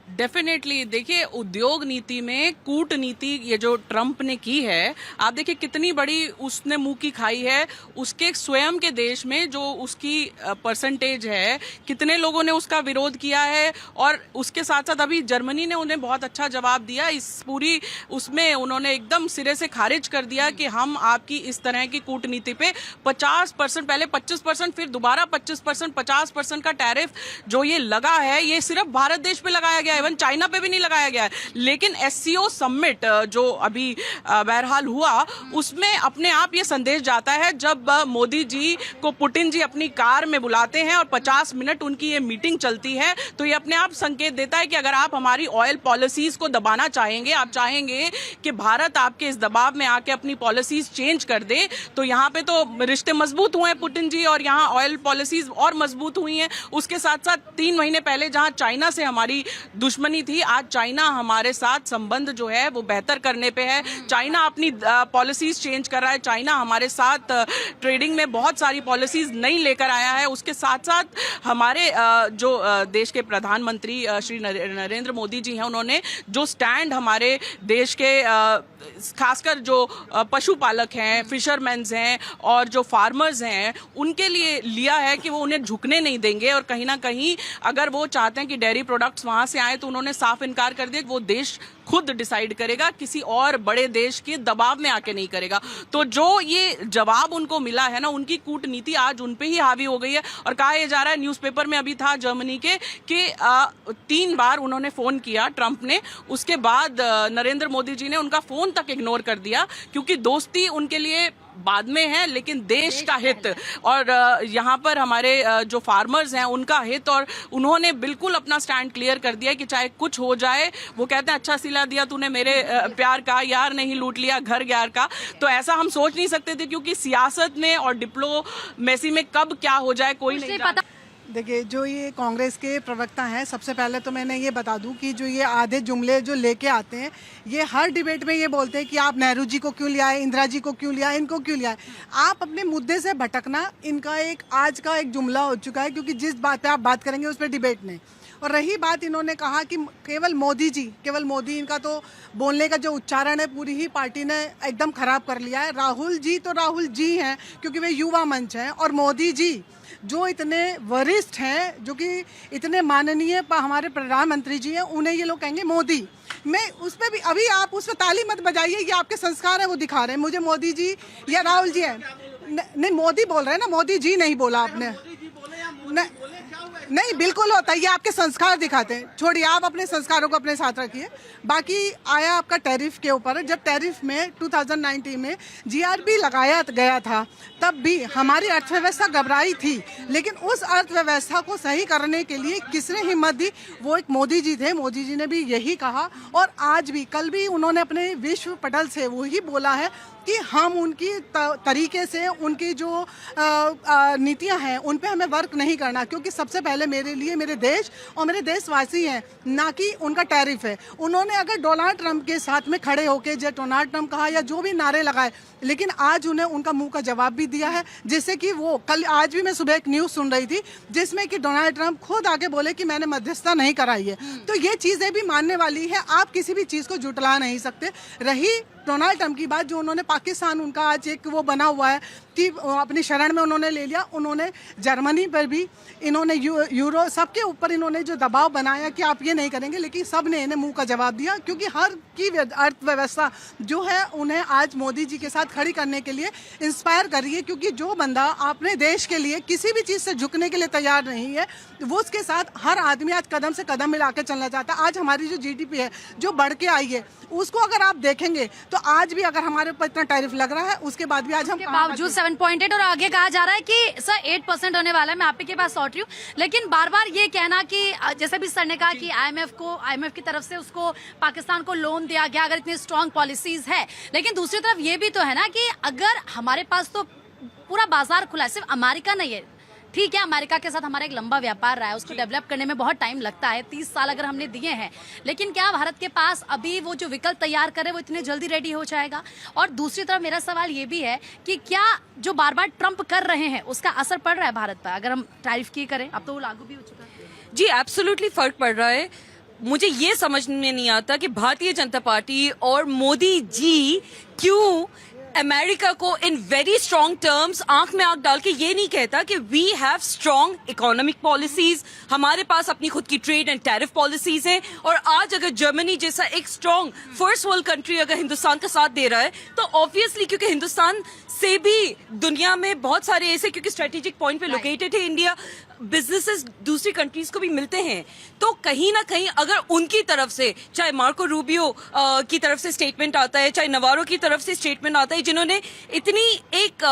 [SPEAKER 8] डेफिनेटली देखिए, उद्योग नीति में कूटनीति ये जो ट्रंप ने की है, आप देखिए कितनी बड़ी उसने मुंह की खाई है। उसके स्वयं के देश में जो उसकी परसेंटेज है, कितने लोगों ने उसका विरोध किया है। और उसके साथ साथ अभी जर्मनी ने उन्हें बहुत अच्छा जवाब दिया इस पूरी उसमें। उन्होंने एकदम सिरे से खारिज कर दिया कि हम आपकी इस तरह की कूटनीति पे 50%, पहले 25%, फिर दोबारा 25%, 50% का टैरिफ जो ये लगा है, ये सिर्फ भारत देश पे लगाया गया है, इवन चाइना पे भी नहीं लगाया गया है। लेकिन एससीओ समिट जो अभी बहरहाल हुआ, उसमें अपने आप ये संदेश जाता है, जब मोदी जी को पुतिन जी अपनी कार में बुलाते हैं और 50 मिनट उनकी ये मीटिंग चलती है, तो ये अपने आप संकेत देता है कि अगर आप हमारी ऑयल पॉलिसीज को दबाना चाहेंगे, आप चाहेंगे कि भारत आपके इस दबाव में आके अपनी पॉलिसीज चेंज कर दे, तो यहाँ पे तो रिश्ते मजबूत हुए हैं पुतिन जी, और यहाँ ऑयल पॉलिसीज और मजबूत हुई हैं। उसके साथ साथ 3 महीने पहले जहाँ चाइना से हमारी दुश्मनी थी, आज चाइना हमारे साथ संबंध जो है वो बेहतर करने पे है। चाइना अपनी पॉलिसीज चेंज कर रहा है, चाइना हमारे साथ ट्रेडिंग में बहुत सारी पॉलिसीज नई लेकर आया है। उसके साथ साथ हमारे जो देश के प्रधानमंत्री श्री नरेंद्र मोदी जी हैं, उन्होंने जो स्टैंड हमारे देश के खासकर जो पशुपालक हैं, फिशरमैन्स हैं और जो फार्मर्स हैं, उनके लिए लिया है कि वो उन्हें झुकने नहीं देंगे। और कहीं ना कहीं अगर वो चाहते हैं कि डेयरी प्रोडक्ट्स वहां से आए, तो उन्होंने साफ इनकार कर दिया कि वो देश खुद डिसाइड करेगा, किसी और बड़े देश के दबाव में आके नहीं करेगा। तो जो ये जवाब उनको मिला है ना, उनकी कूटनीति आज उन पे ही हावी हो गई है। और कहा यह जा रहा है, न्यूज़पेपर में अभी था जर्मनी के, कि 3 बार उन्होंने फोन किया ट्रंप ने, उसके बाद नरेंद्र मोदी जी ने उनका फोन तक इग्नोर कर दिया, क्योंकि दोस्ती उनके लिए बाद में है, लेकिन देश का हित और यहाँ पर हमारे जो फार्मर्स हैं उनका हित। और उन्होंने बिल्कुल अपना स्टैंड क्लियर कर दिया कि चाहे कुछ हो जाए, वो कहते हैं अच्छा सिला दिया तूने मेरे प्यार का, यार नहीं लूट लिया घर यार का। तो ऐसा हम सोच नहीं सकते थे, क्योंकि सियासत में और डिप्लोमेसी में कब क्या हो जाए कोई नहीं जानता।
[SPEAKER 9] देखिए, जो ये कांग्रेस के प्रवक्ता हैं, सबसे पहले तो मैंने ये बता दूं कि जो ये आधे जुमले जो लेके आते हैं, ये हर डिबेट में ये बोलते हैं कि आप नेहरू जी को क्यों ले आए, इंदिरा जी को क्यों ले आए, इनको क्यों ले आए। आप अपने मुद्दे से भटकना इनका एक आज का एक जुमला हो चुका है, क्योंकि जिस बात पे आप बात करेंगे उस पर डिबेट नहीं। और रही बात, इन्होंने कहा कि केवल मोदी, इनका तो बोलने का जो उच्चारण है पूरी ही पार्टी ने एकदम खराब कर लिया है। राहुल जी तो राहुल जी हैं, क्योंकि वे युवा मंच हैं, और मोदी जी जो इतने वरिष्ठ हैं, जो कि इतने माननीय हमारे प्रधानमंत्री जी हैं, उन्हें ये लोग कहेंगे मोदी। मैं उस पर भी, अभी आप उस पर ताली मत बजाइए, ये आपके संस्कार है वो दिखा रहे हैं। मुझे मोदी जी या राहुल जी है, नहीं मोदी बोल रहे हैं ना, मोदी जी नहीं बोला आपने। नहीं, बिल्कुल होता है, ये आपके संस्कार दिखाते हैं। छोड़िए, आप अपने संस्कारों को अपने साथ रखिए। बाकी आया आपका टैरिफ के ऊपर। जब टैरिफ में 2019 में जीआरपी लगाया गया था, तब भी हमारी अर्थव्यवस्था घबराई थी, लेकिन उस अर्थव्यवस्था को सही करने के लिए किसने हिम्मत दी? वो एक मोदी जी थे। मोदी जी ने भी यही कहा, और आज भी, कल भी उन्होंने अपने विश्व पटल से वही बोला है कि हम उनकी तरीके से, उनकी जो नीतियां हैं उन पे हमें वर्क नहीं करना, क्योंकि सबसे पहले मेरे लिए मेरे देश और मेरे देशवासी हैं, ना कि उनका टैरिफ है। उन्होंने अगर डोनाल्ड ट्रंप के साथ में खड़े होकर जो डोनाल्ड ट्रंप कहा या जो भी नारे लगाए, लेकिन आज उन्हें उनका मुंह का जवाब भी दिया है, जिससे कि वो आज भी मैं सुबह एक न्यूज़ सुन रही थी जिसमें कि डोनाल्ड ट्रंप खुद आके बोले कि मैंने मध्यस्थता नहीं कराई है। तो ये चीज़ें भी मानने वाली है, आप किसी भी चीज़ को जुटला नहीं सकते। रही डोनाल्ड ट्रंप की बात, जो उन्होंने पाकिस्तान, उनका आज एक वो बना हुआ है कि अपनी शरण में उन्होंने ले लिया। उन्होंने जर्मनी पर भी, इन्होंने यूरो, सबके ऊपर इन्होंने जो दबाव बनाया कि आप ये नहीं करेंगे, लेकिन सब ने इन्हें मुंह का जवाब दिया, क्योंकि हर की अर्थव्यवस्था जो है उन्हें आज मोदी जी के साथ खड़ी करने के लिए इंस्पायर कर रही है। क्योंकि जो बंदा अपने देश के लिए किसी भी चीज़ से झुकने के लिए तैयार नहीं है, वो उसके साथ हर आदमी आज कदम से कदम मिला के चलना चाहता है। आज हमारी जो जीडीपी है जो बढ़ के आई है, उसको अगर आप देखेंगे तो आज भी अगर हमारे ऊपर इतना टैरिफ लग रहा है, उसके बाद भी आज हम
[SPEAKER 1] के
[SPEAKER 9] कहाँ
[SPEAKER 1] बावजूद
[SPEAKER 9] बचे?
[SPEAKER 1] 7.8 और आगे कहा जा रहा है कि सर 8% होने वाला है। मैं आपके पास लौट रही हूँ, लेकिन बार बार ये कहना कि जैसे भी सर ने कहा कि आईएमएफ की तरफ से उसको पाकिस्तान को लोन दिया गया अगर इतनी स्ट्रांग पॉलिसीज है, लेकिन दूसरी तरफ ये भी तो है ना कि अगर हमारे पास तो पूरा बाजार खुला है, सिर्फ अमेरिका नहीं है। ठीक है, अमेरिका के साथ हमारा एक लंबा व्यापार रहा है, उसको डेवलप करने में बहुत टाइम लगता है, 30 साल अगर हमने दिए हैं, लेकिन क्या भारत के पास अभी वो जो विकल्प तैयार करे वो इतने जल्दी रेडी हो जाएगा? और दूसरी तरफ मेरा सवाल ये भी है कि क्या जो बार बार ट्रंप कर रहे हैं उसका असर पड़ रहा है भारत पर? अगर हम टैरिफ की करें, अब तो वो लागू भी हो चुका है।
[SPEAKER 4] जी एब्सोल्युटली फर्क पड़ रहा है। मुझे ये समझ में नहीं आता कि भारतीय जनता पार्टी और मोदी जी क्यों अमेरिका को इन वेरी स्ट्रॉन्ग टर्म्स आंख में आंख डाल के ये नहीं कहता कि we have strong economic policies, हमारे पास अपनी खुद की ट्रेड एंड टैरिफ पॉलिसीज हैं। और आज अगर जर्मनी जैसा एक स्ट्रॉन्ग फर्स्ट वर्ल्ड कंट्री अगर हिंदुस्तान का साथ दे रहा है, तो ऑब्वियसली क्योंकि हिंदुस्तान से भी दुनिया में बहुत सारे ऐसे, क्योंकि स्ट्रेटेजिक पॉइंट पे लोकेटेड है इंडिया, बिजनेसेस दूसरी कंट्रीज को भी मिलते हैं, तो कहीं ना कहीं अगर उनकी तरफ से, चाहे मार्को रूबियो की तरफ से स्टेटमेंट आता है, चाहे नवारो की तरफ से स्टेटमेंट आता है, जिन्होंने इतनी एक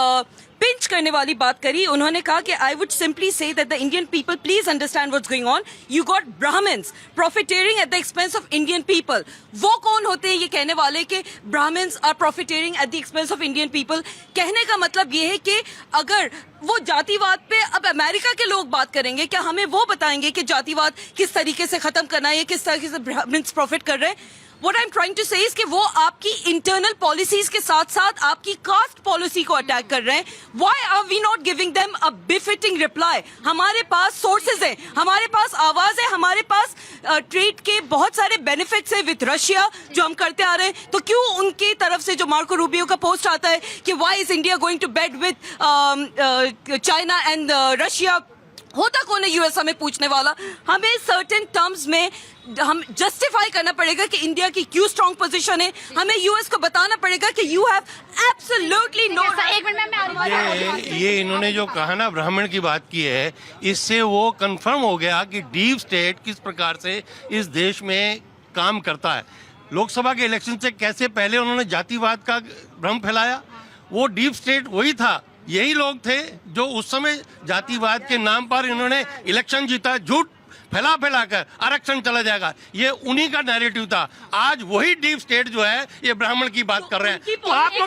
[SPEAKER 4] पिंच करने वाली बात करी, उन्होंने कहा कि I would simply say that the Indian people please understand what's going on, you got Brahmins profiteering at the expense of Indian people. वो कौन होते हैं ये कहने वाले कि Brahmins are profiteering at the expense of Indian people? कहने का मतलब ये है कि अगर वो जातिवाद पे अब अमेरिका के लोग बात करेंगे, क्या हमें वो बताएंगे कि जातिवाद किस तरीके से खत्म करना है, किस तरीके से ब्राह्मण्स प्रॉफिट कर रहे हैं? What I'm trying to say is कि वो आपकी इंटरनल पॉलिसीज के साथ साथ आपकी कास्ट पॉलिसी को अटैक कर रहे हैं। Why are we not giving them a befitting reply? हमारे पास सोर्सेज हैं, हमारे पास आवाज है, हमारे पास ट्रेड के बहुत सारे बेनिफिट्स हैं विद रशिया जो हम करते आ रहे हैं, तो क्यों उनकी तरफ से जो मार्को रूबियो का पोस्ट आता है कि why is India going to bed with China and Russia? होता कौन है यूएस हमें पूछने वाला? हमें सर्टेन टर्म्स में हम जस्टिफाई करना पड़ेगा कि इंडिया की क्यों स्ट्रॉन्ग पोजीशन है। हमें यूएस को बताना पड़ेगा कि यू हैव एब्सोल्युटली नो।
[SPEAKER 1] एक मिनट में
[SPEAKER 7] ये इन्होंने जो कहा ना ब्राह्मण की बात की है, इससे वो कंफर्म हो गया कि डीप स्टेट किस प्रकार से इस देश में काम करता है। लोकसभा के इलेक्शन से कैसे पहले उन्होंने जातिवाद का भ्रम फैलाया, वो डीप स्टेट वही था, यही लोग थे जो उस समय जातिवाद के नाम पर इन्होंने इलेक्शन जीता, झूठ फैला कर आरक्षण चला जाएगा, ये उन्हीं का नैरेटिव था। आज वही डीप स्टेट जो है ये ब्राह्मण की बात कर रहे हैं। तो आपको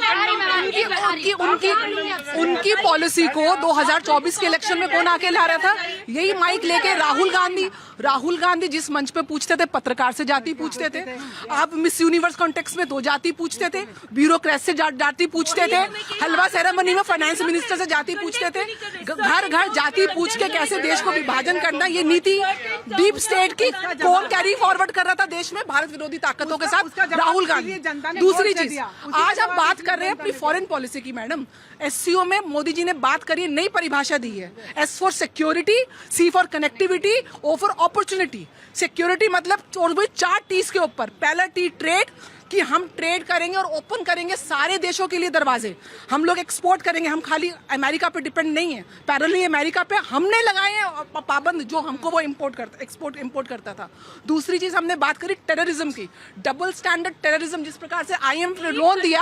[SPEAKER 5] उनकी पॉलिसी को 2024 के इलेक्शन में कौन आके ला रहा था? यही माइक लेके राहुल गांधी जिस मंच पे पूछते थे, पत्रकार से जाति पूछते थे, आप मिस यूनिवर्स कॉन्टेक्स्ट में 2 जाति पूछते थे, ब्यूरोक्रेट से जाति पूछते थे, हलवा सेरेमनी में फाइनेंस मिनिस्टर से जाति पूछते थे, घर घर जाति पूछ के कैसे देश को विभाजन करना, ये नीति डीप स्टेट की कौन कैरी फॉरवर्ड कर रहा था देश में? भारत विरोधी ताकतों के साथ राहुल गांधी। दूसरी चीज, आज हम बात कर रहे हैं अपनी फॉरेन पॉलिसी की। मैडम, एससीओ में मोदी जी ने बात करी, नई परिभाषा दी है, S for security, C for connectivity, O for opportunity. Security मतलब 4 टीज के ऊपर, पहला टी ट्रेड, कि हम ट्रेड करेंगे और ओपन करेंगे सारे देशों के लिए दरवाजे, हम लोग एक्सपोर्ट करेंगे, हम खाली अमेरिका पे डिपेंड नहीं है। पैरेलली अमेरिका पे हमने लगाए हैं पाबंद जो हमको वो एक्सपोर्ट इंपोर्ट करता था। दूसरी चीज हमने बात करी टेररिज्म की, डबल स्टैंडर्ड टेररिज्म, जिस प्रकार से आईएमएफ ने लोन दिया,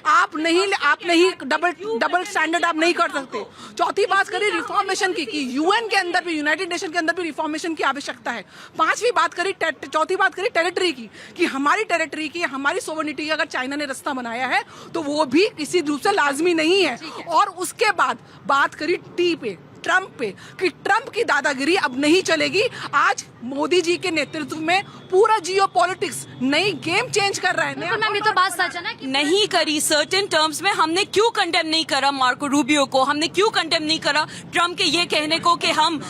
[SPEAKER 5] आप नहीं डबल स्टैंडर्ड आप नहीं कर सकते। चौथी बात करी रिफॉर्मेशन की, कि यूएन के अंदर भी, यूनाइटेड नेशन के अंदर भी रिफॉर्मेशन की आवश्यकता है। चौथी बात करी टेरिटरी की, कि हमारी टेरिटरी की, हमारी सोवरेनिटी की अगर चाइना ने रास्ता बनाया है तो वो भी किसी रूप से लाजमी नहीं है। और उसके बाद बात करी टी पे, ट्रंप पे, कि ट्रंप की दादागिरी अब नहीं चलेगी। आज मोदी जी के नेतृत्व में पूरा जियोपॉलिटिक्स नई गेम चेंज कर रहा है।
[SPEAKER 1] मैम, ये तो बात सच है ना कि
[SPEAKER 4] नहीं करी सर्टेन टर्म्स में। हमने क्यों कंडेम नहीं करा मार्को रूबियो को, हमने क्यों कंडेम नहीं करा ट्रंप के ये कहने को कि हम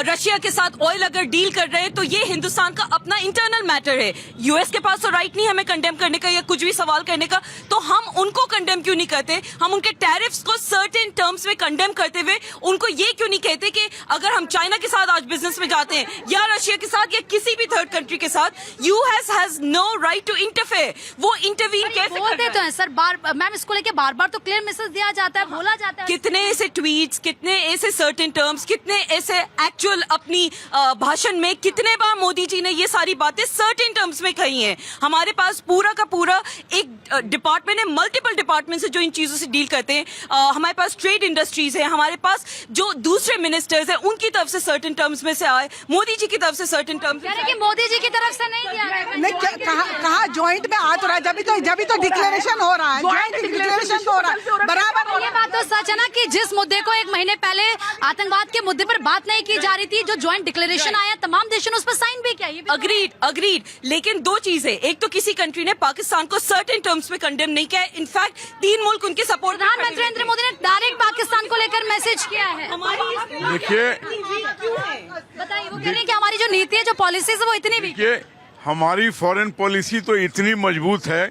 [SPEAKER 4] रशिया के साथ ऑयल अगर डील कर रहे हैं तो ये हिंदुस्तान का अपना इंटरनल मैटर है, यूएस के पास तो राइट नहीं हमें कंडेम करने का या कुछ भी सवाल करने का, तो हम उनको कंडेम क्यों नहीं करते? हम उनके टैरिफ्स को सर्टेन टर्म्स में कंडेम करते हुए उनको ये क्यों नहीं कहते कि अगर हम चाइना के साथ आज बिजनेस में जाते हैं या रशिया के साथ या किसी भी थर्ड कंट्री के साथ, US has no right to interfere. वो इंटरवीन कैसे
[SPEAKER 1] बोलते तो हैं सर, मैम इसको लेके बार बार तो क्लियर मैसेज दिया जाता है, बोला जाता है।
[SPEAKER 4] कितने ऐसे ट्वीट्स, कितने ऐसे सर्टेन टर्म्स, कितने ऐसे एक्चुअल अपनी भाषण में कितने बार मोदी जी ने ये सारी बातें सर्टेन टर्म्स में कही हैं। हमारे पास पूरा का पूरा एक डिपार्टमेंट है, मल्टीपल डिपार्टमेंट है जो इन चीजों से डील करते हैं। हमारे पास ट्रेड इंडस्ट्रीज है, हमारे पास जो दूसरे मिनिस्टर्स हैं उनकी तरफ से सर्टेन टर्म्स में से आए, मोदी जी की तरफ से सर्टेन टर्म्स।
[SPEAKER 1] यानी कि मोदी जी की तरफ से नहीं दिया गया।
[SPEAKER 9] नहीं, कहा जॉइंट में आ तो रहा है, जब तो डिक्लेरेशन हो रहा है, जॉइंट डिक्लेरेशन हो रहा है बराबर।
[SPEAKER 1] ये बात तो सच है ना कि जिस मुद्दे को एक महीने पहले आतंकवाद के मुद्दे पर बात नहीं की जा रही थी, जो जॉइंट डिक्लेरेशन आया तमाम देशों ने उस पर साइन भी किया।
[SPEAKER 4] अग्रीड। लेकिन दो चीजें, एक तो किसी कंट्री ने पाकिस्तान को सर्टेन टर्म्स में कंडेम नहीं किया, इनफैक्ट 3 मुल्क उनके सपोर्ट।
[SPEAKER 1] प्रधानमंत्री नरेंद्र मोदी ने डायरेक्ट पाकिस्तान को लेकर मैसेज किया है।
[SPEAKER 3] देखिए,
[SPEAKER 1] बताइए, वो कह रहे हैं कि हमारी जो नीति है, जो पॉलिसीज है, वो इतनी वीक है।
[SPEAKER 3] देखिए, हमारी फॉरेन पॉलिसी तो इतनी मजबूत है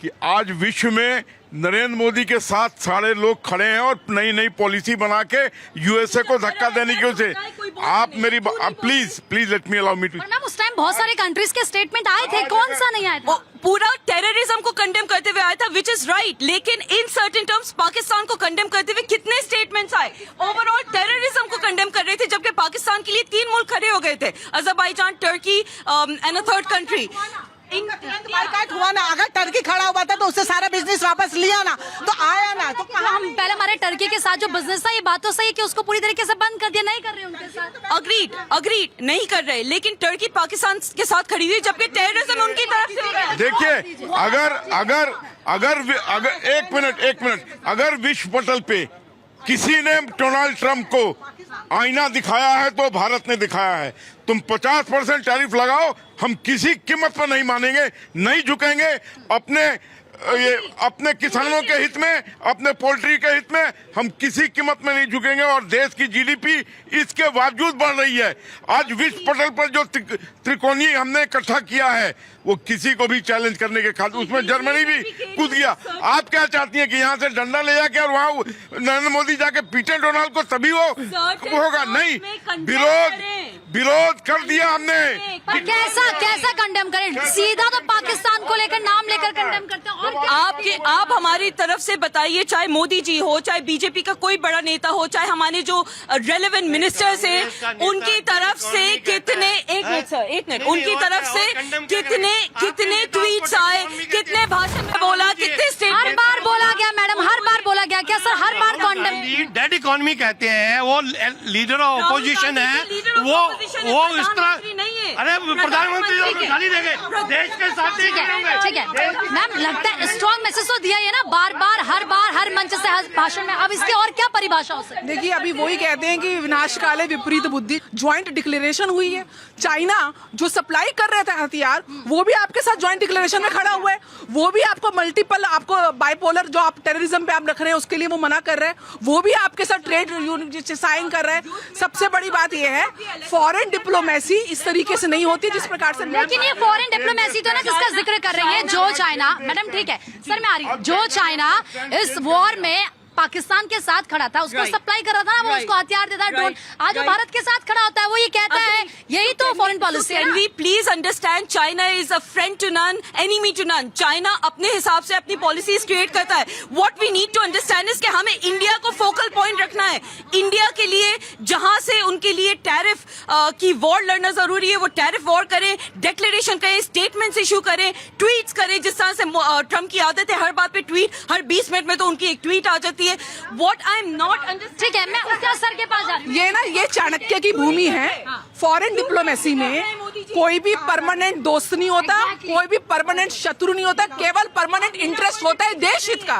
[SPEAKER 3] कि आज विश्व में नरेंद्र मोदी के साथ सारे लोग खड़े हैं और नई नई पॉलिसी बना के यूएसए को धक्का देने की वजह से। आप मेरी please let me allow me to.
[SPEAKER 1] Ma'am उस टाइम बहुत सारे कंट्रीज के स्टेटमेंट आए थे, कौन सा नहीं आया था?
[SPEAKER 4] पूरा टेररिज्म को कंडेम करते हुए आया था, विच इज राइट, लेकिन इन सर्टेन टर्म्स पाकिस्तान को कंडेम करते हुए कितने स्टेटमेंट्स आए? ओवरऑल टेररिज्म को कंडेम कर रहे थे, जबकि पाकिस्तान के लिए 3 मुल्क खड़े हो गए थे, Azerbaijan, Turkey and a third country.
[SPEAKER 9] Boycott हुआ ना, अगर टर्की खड़ा हुआ था तो उससे सारा बिजनेस वापस लिया ना, तो आया ना, तो
[SPEAKER 1] हम पहले हमारे टर्की के साथ जो बिजनेस था, ये बात तो सही है कि उसको पूरी तरीके से बंद कर दिया, नहीं कर रहे उनके साथ।
[SPEAKER 4] अग्रीड नहीं कर रहे, लेकिन टर्की पाकिस्तान के साथ खड़ी हुई, जबकि टेररिज्म उनकी तरफ से हो रहा है।
[SPEAKER 3] देखिए, अगर एक मिनट, अगर विश्व पटल पे किसी ने डोनाल्ड ट्रंप को आईना दिखाया है तो भारत ने दिखाया है। तुम 50% टैरिफ लगाओ, हम किसी कीमत पर नहीं मानेंगे, नहीं झुकेंगे। अपने किसानों के हित में, अपने पोल्ट्री के हित में हम किसी कीमत में नहीं झुकेंगे। और देश की जीडीपी इसके बावजूद बढ़ रही है। आज विश्व पटल पर जो त्रिकोणीय हमने इकट्ठा किया है, वो किसी को भी चैलेंज करने के खातिर, उसमें जर्मनी भी कूद गया। आप क्या चाहती हैं कि यहाँ से डंडा ले जाके और वहाँ नरेंद्र मोदी जाके पीटे डोनाल्ड को, तभी वो होगा? नहीं, विरोध कर दिया हमने।
[SPEAKER 1] पर कैसा कंडेम करें? सीधा तो पाकिस्तान को लेकर नाम लेकर कंडेम करते हैं। और
[SPEAKER 4] आप हमारी तरफ से बताइए, चाहे मोदी जी हो, चाहे बीजेपी का कोई बड़ा नेता हो, चाहे हमारे जो रेलेवेंट मिनिस्टर्स हैं, उनकी तरफ से कितने, एक मिनट, उनकी तरफ से कितने ट्वीट्स आए, कितने भाषण में बोला, कितने स्टेटमेंट?
[SPEAKER 1] हर बार बोला गया मैडम, हर बार बोला गया। क्या सर हर बार कंडेम?
[SPEAKER 7] डेड इकोनॉमी कहते हैं, वो लीडर ऑफ अपोजिशन है, वो इस तरह नहीं है। अरे प्रधानमंत्री गाली देंगे, देश के साथ नहीं करेंगे।
[SPEAKER 1] ठीक है मैम, लगता है स्ट्रॉन्ग मैसेज तो दिया है ना, बार बार हर मंच से, हर भाषण में। अब इसकी और क्या परिभाषा हो सकती है?
[SPEAKER 5] देखिए, अभी वही कहते हैं कि विनाश काले विपरीत बुद्धि। ज्वाइंट डिक्लेरेशन हुई है, चाइना जो सप्लाई कर रहे थे हथियार, वो भी आपके साथ ज्वाइंट डिक्लेरेशन में खड़ा हुआ है। वो भी आपको मल्टीपल, आपको बाइपोलर जो आप टेररिज्म पे आप रख रहे हैं उसके लिए वो मना कर रहे हैं। वो भी आपके साथ ट्रेड यूनियन साइन कर रहे हैं। सबसे बड़ी बात ये है, फॉरेन डिप्लोमेसी इस तरीके से नहीं होती जिस प्रकार से।
[SPEAKER 1] लेकिन ये फॉरेन डिप्लोमेसी तो ना जिसका जिक्र कर रही है, जो चाइना, मैडम ठीक है सर, मैं आ रही हूँ, जो चाइना इस वॉर में पाकिस्तान के साथ खड़ा था, उसको सप्लाई कर रहा था ना, वो उसको हथियार देता है, ड्रोन। आज वो भारत के साथ खड़ा होता है, वो ये कहता है, यही तो फॉरेन पॉलिसी है।
[SPEAKER 4] We please understand, China is a friend to none, enemy to none. China अपने हिसाब से अपनी पॉलिसीज क्रिएट करता है। What we need to understand is कि हमें इंडिया को फोकल पॉइंट रखना है। इंडिया के लिए जहां से उनके लिए टैरिफ की वॉर लड़ना जरूरी है, वो टैरिफ वॉर करें, डिक्लेरेशन करें, स्टेटमेंट्स इशू करें, ट्वीट्स करें, जिस तरह से ट्रम्प की आदत है हर बात पे ट्वीट, हर 20 मिनट में तो उनकी एक ट्वीट आ जाती है। What I'm not understanding।
[SPEAKER 1] ठीक है, मैं उसका सर के पास जा रही हूँ।
[SPEAKER 5] ये ना, ये चाणक्य की भूमि है। फॉरेन डिप्लोमेसी में कोई भी परमानेंट दोस्त नहीं होता, कोई भी परमानेंट शत्रु नहीं होता, केवल परमानेंट इंटरेस्ट होता है देश हित का,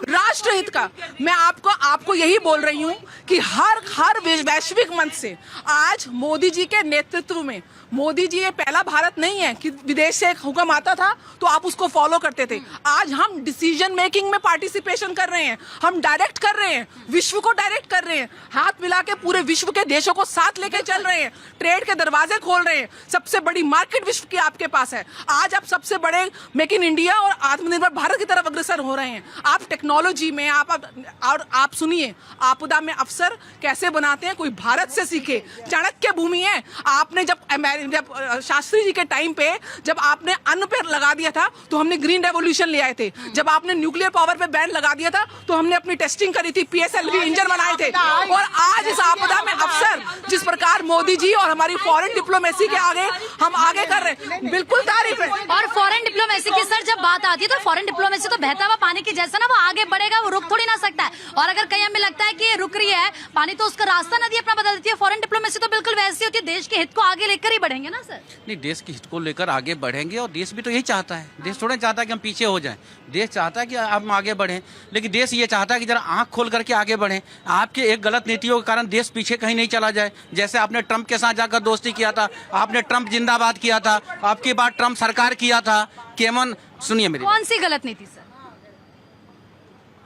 [SPEAKER 5] राष्ट्र हित का। मैं आपको यही बोल रही हूँ कि हर वैश्विक मंच से आज मोदी जी के नेतृत्व में, मोदी जी ये पहला भारत नहीं है कि विदेश से एक हुक्म आता था तो आप उसको फॉलो करते थे। आज हम डिसीजन मेकिंग में पार्टिसिपेशन कर रहे हैं, हम डायरेक्ट कर रहे हैं, विश्व को डायरेक्ट कर रहे हैं, हाथ मिला के पूरे विश्व के देशों को साथ लेके चल रहे हैं, ट्रेड के दरवाजे खोल रहे हैं। सबसे बड़ी मार्केट विश्व की आपके पास है। आज आप सबसे बड़े मेक इन इंडिया और आत्मनिर्भर भारत की तरफ अग्रसर हो रहे हैं। आप टेक्नोलॉजी में आप सुनिए, आपदा में अवसर कैसे बनाते हैं, कोई भारत से सीखे। चाणक्य भूमि है। आपने जब शास्त्री जी के टाइम पे जब आपने अन्न पे लगा दिया था तो हमने ग्रीन रेवोल्यूशन ले आए थे। जब आपने न्यूक्लियर पावर पे बैन लगा दिया था तो हमने अपनी टेस्टिंग करी थी, PSLV इंजन बनाए थे। और आज इस आपदा में अवसर जिस प्रकार मोदी जी और हमारी फॉरेन डिप्लोमेसी के आगे हम आगे कर रहे हैं, बिल्कुल तारीफ है।
[SPEAKER 1] और फॉरेन डिप्लोमेसी की सर जब बात आती है तो फॉरेन डिप्लोमेसी तो बहता हुआ पानी की जैसा ना, वो आगे बढ़ेगा, वो रुक थोड़ी ना सकता है। और अगर कहीं हमें लगता है कि ये रुक रही है पानी तो उसका रास्ता नदी अपना बदल देती है। फॉरेन डिप्लोमेसी तो बिल्कुल वैसी होती है, देश के हित को आगे लेकर ही बढ़ेंगे ना सर।
[SPEAKER 10] नहीं, देश के हित को लेकर आगे बढ़ेंगे और देश भी तो यही चाहता है। देश थोड़ा चाहता है कि हम पीछे हो जाएं, देश चाहता है कि हम आगे बढ़ें, लेकिन देश ये चाहता है कि जरा आंख खोल करके आगे बढ़ें। आपके एक गलत नीतियों के कारण देश पीछे कहीं नहीं चला जाए। जैसे आपने ट्रंप के साथ जाकर दोस्ती किया था, आपने ट्रंप जिंदाबाद किया था, आपकी बात ट्रंप सरकार किया था। केमन सुनिए मेरी,
[SPEAKER 1] कौन सी गलत नीति सर?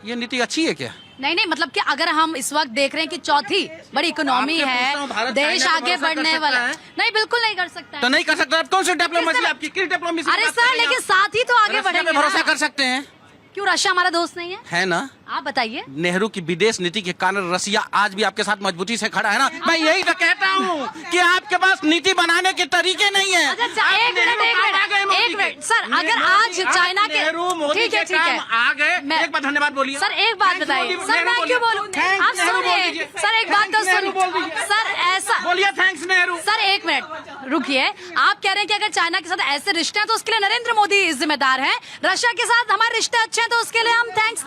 [SPEAKER 10] ये नीति अच्छी है क्या?
[SPEAKER 1] नहीं, मतलब कि अगर हम इस वक्त देख रहे हैं कि चौथी बड़ी इकोनॉमी है, देश आगे बढ़ने वाला है, नहीं बिल्कुल नहीं कर सकता है।
[SPEAKER 10] तो नहीं कर सकता। कौन सी डिप्लोमेसी आपकी, किस डिप्लोमेसी?
[SPEAKER 1] अरे सर लेकिन साथ ही तो आगे बढ़ेंगे।
[SPEAKER 10] भरोसा कर सकते हैं?
[SPEAKER 1] क्यों, रशिया हमारा दोस्त नहीं है
[SPEAKER 10] ना?
[SPEAKER 1] आप बताइए।
[SPEAKER 10] नेहरू की विदेश नीति के कारण रसिया आज भी आपके साथ मजबूती से खड़ा है ना। मैं यही तो कहता हूँ कि आपके पास नीति बनाने के तरीके नहीं है।
[SPEAKER 1] अच्छा, एक मिनट सर, अगर आज चाइना के ठीक है
[SPEAKER 10] आ गए, एक बार धन्यवाद बोलिए
[SPEAKER 1] सर। एक बात बताइए सर, मैं क्यों बोलूं? आप सुनिए सर, एक बात तो सुनिए सर, ऐसा
[SPEAKER 10] बोलिए थैंक्स नेहरू।
[SPEAKER 1] सर एक मिनट रुकिए, आप कह रहे हैं कि अगर चाइना के साथ ऐसे रिश्ते हैं तो उसके लिए नरेंद्र मोदी जिम्मेदार है, रशिया के साथ हमारे रिश्ते अच्छे हैं तो उसके लिए हम थैंक्स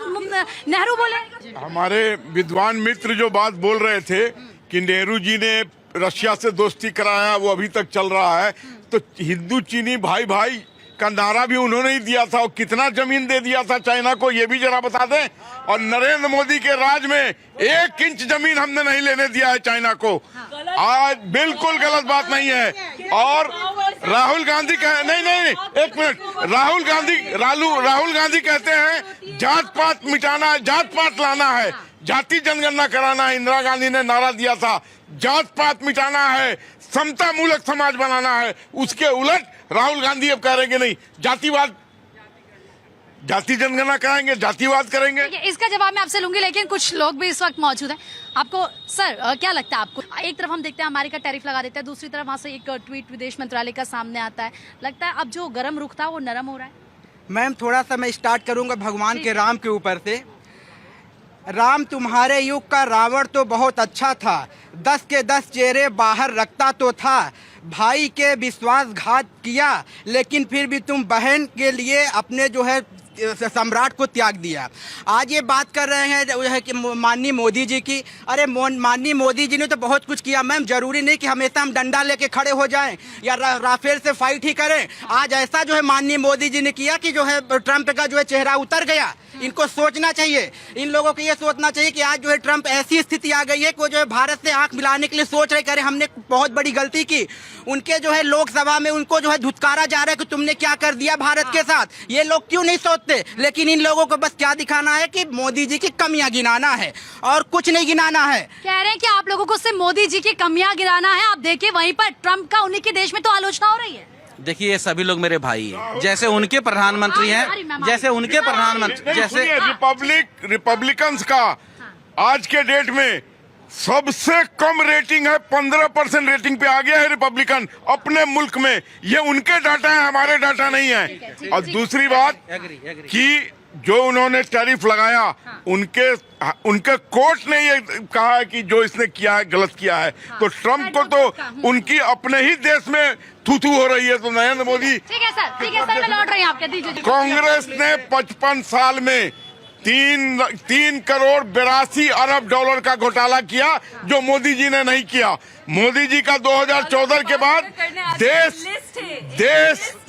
[SPEAKER 1] नेहरू बोले।
[SPEAKER 3] हमारे विद्वान मित्र जो बात बोल रहे थे कि नेहरू जी ने रशिया से दोस्ती कराया, वो अभी तक चल रहा है, तो हिंदू चीनी भाई भाई का नारा भी उन्होंने ही दिया था। और कितना जमीन दे दिया था चाइना को, ये भी जरा बता दें। और नरेंद्र मोदी के राज में 1 इंच जमीन हमने नहीं लेने दिया है चाइना को। आज बिल्कुल गलत बात नहीं है। और राहुल गांधी नहीं, एक मिनट, राहुल गांधी कहते हैं जात पात मिटाना, जात पात लाना है, जाति जनगणना कराना है। इंदिरा गांधी ने नारा दिया था जात पात मिटाना है, समता मूलक समाज बनाना है। उसके उलट राहुल गांधी अब कह रहे हैं नहीं, जातिवाद, जाति जनगणना कराएंगे, जातिवाद करेंगे।
[SPEAKER 1] इसका जवाब मैं आपसे लूंगी, लेकिन कुछ लोग भी इस वक्त मौजूद हैं। आपको सर क्या लगता है आपको? एक तरफ हम देखते हैं अमेरिका टैरिफ लगा देता है, दूसरी तरफ वहां से एक ट्वीट विदेश मंत्रालय का सामने आता है। लगता है अब जो गर्म रुख था वो नरम हो रहा है।
[SPEAKER 11] मैम थोड़ा सा मैं स्टार्ट करूंगा भगवान के राम के ऊपर से। राम तुम्हारे युग का रावण तो बहुत अच्छा था, 10 के 10 चेहरे बाहर रखता तो था, भाई के विश्वासघात किया, लेकिन फिर भी तुम बहन के लिए अपने जो है सम्राट को त्याग दिया। आज ये बात कर रहे हैं कि माननीय मोदी जी की। अरे माननीय मोदी जी ने तो बहुत कुछ किया मैम, जरूरी नहीं कि हमेशा हम डंडा लेके खड़े हो जाएं या राफेल से फाइट ही करें। आज ऐसा जो है माननीय मोदी जी ने किया कि जो है ट्रंप का जो है चेहरा उतर गया। इनको सोचना चाहिए, इन लोगों को ये सोचना चाहिए कि आज जो है ट्रंप ऐसी स्थिति आ गई है कि वो जो है भारत से आंख मिलाने के लिए सोच रहे, करें हमने बहुत बड़ी गलती की। उनके जो है लोकसभा में उनको जो है धुतकारा जा रहा है कि तुमने क्या कर दिया भारत के साथ। ये लोग क्यों नहीं सोचते? लेकिन इन लोगों को बस क्या दिखाना है कि मोदी जी की कमियां गिनाना है और कुछ नहीं गिनाना है।
[SPEAKER 1] कह रहे हैं कि आप लोगों को सिर्फ मोदी जी की कमियां गिनाना है। आप देखिए वहीं पर ट्रंप का उन्हीं के देश में तो आलोचना हो रही है।
[SPEAKER 10] देखिए ये सभी लोग मेरे भाई हैं, जैसे उनके प्रधानमंत्री हैं, जैसे उनके प्रधानमंत्री, जैसे
[SPEAKER 3] रिपब्लिकन्स का आज के डेट में सबसे कम रेटिंग है, 15% रेटिंग पे आ गया है रिपब्लिकन अपने मुल्क में। ये उनके डाटा है, हमारे डाटा नहीं है। और दूसरी बात कि जो उन्होंने टैरिफ लगाया, उनके कोर्ट ने ये कहा है कि जो इसने किया है गलत किया है। तो ट्रंप को तो उनकी अपने ही देश में थू हो रही है। तो नरेंद्र मोदी,
[SPEAKER 1] ठीक है सर मैं लौट रही हूँ आपके, दीजिए।
[SPEAKER 3] कांग्रेस ने 55 साल में 3 करोड़ 82 अरब डॉलर का घोटाला किया, जो मोदी जी ने नहीं किया। मोदी जी का 2014 के बाद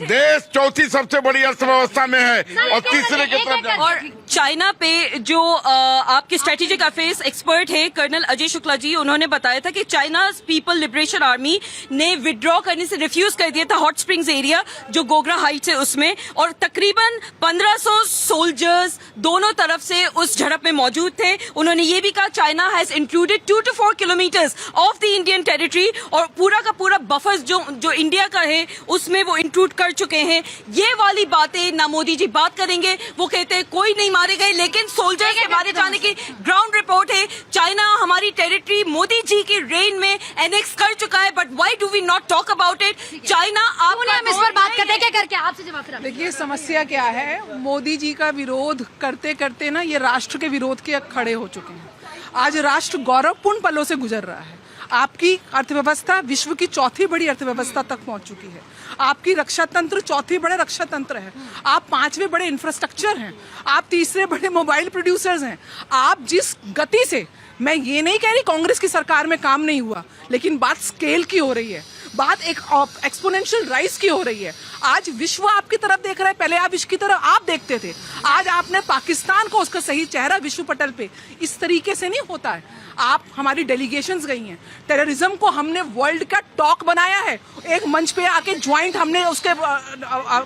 [SPEAKER 3] देश चौथी सबसे बड़ी अर्थव्यवस्था में है और तीसरे के तरफ।
[SPEAKER 4] चाइना पे जो आपके स्ट्रेटेजिक अफेयर्स एक्सपर्ट है कर्नल अजय शुक्ला जी, उन्होंने बताया था कि चाइना पीपल लिबरेशन आर्मी ने विड्रॉ करने से रिफ्यूज कर दिया था हॉट स्प्रिंग्स एरिया जो गोगरा हाइट्स है उसमें, और तकरीबन 1500 सोल्जर्स दोनों तरफ से उस झड़प में मौजूद थे। उन्होंने ये भी कहा China has included 2 to 4 kilometres of the Indian territory, और पूरा का पूरा बफर्स जो इंडिया का है उसमें वो इंक्लूड कर चुके हैं। ये वाली बातें ना मोदी जी बात करेंगे, वो कहते हैं कोई नहीं मारे गए, लेकिन सोल्जर्स के मारे जाने की ग्राउंड रिपोर्ट है। चाइना हमारी टेरिटरी मोदी जी की रेन में एनेक्स कर चुका है, but why do we not talk about it? China
[SPEAKER 1] हम इस पर बात करते हैं, क्या करके आपसे जवाब फिर
[SPEAKER 5] देखिए समस्या क्या है, मोदी जी का विरोध करते करते ना ये राष्ट्र के विरोध के खड़े हो चुके हैं। आज राष्ट्र गौरवपूर्ण पलों से गुजर रहा है। आपकी अर्थव्यवस्था विश्व की चौथी बड़ी अर्थव्यवस्था तक पहुंच चुकी है। आपकी रक्षा तंत्र चौथी बड़े रक्षा तंत्र है। आप 5वें बड़े इंफ्रास्ट्रक्चर हैं। आप 3रे बड़े मोबाइल प्रोड्यूसर्स हैं। आप जिस गति से, मैं ये नहीं कह रही कांग्रेस की सरकार में काम नहीं हुआ, लेकिन बात स्केल की हो रही है, बात एक एक्सपोनेंशियल राइज की हो रही है। आज विश्व आपकी तरफ देख रहा है, पहले आप विश्व की तरफ आप देखते थे। आज आपने पाकिस्तान को उसका सही चेहरा विश्व पटल पे, इस तरीके से नहीं होता है। आप, हमारी डेलीगेशंस गई हैं, टेररिज्म को हमने वर्ल्ड का टॉक बनाया है, एक मंच पे आके ज्वाइंट हमने उसके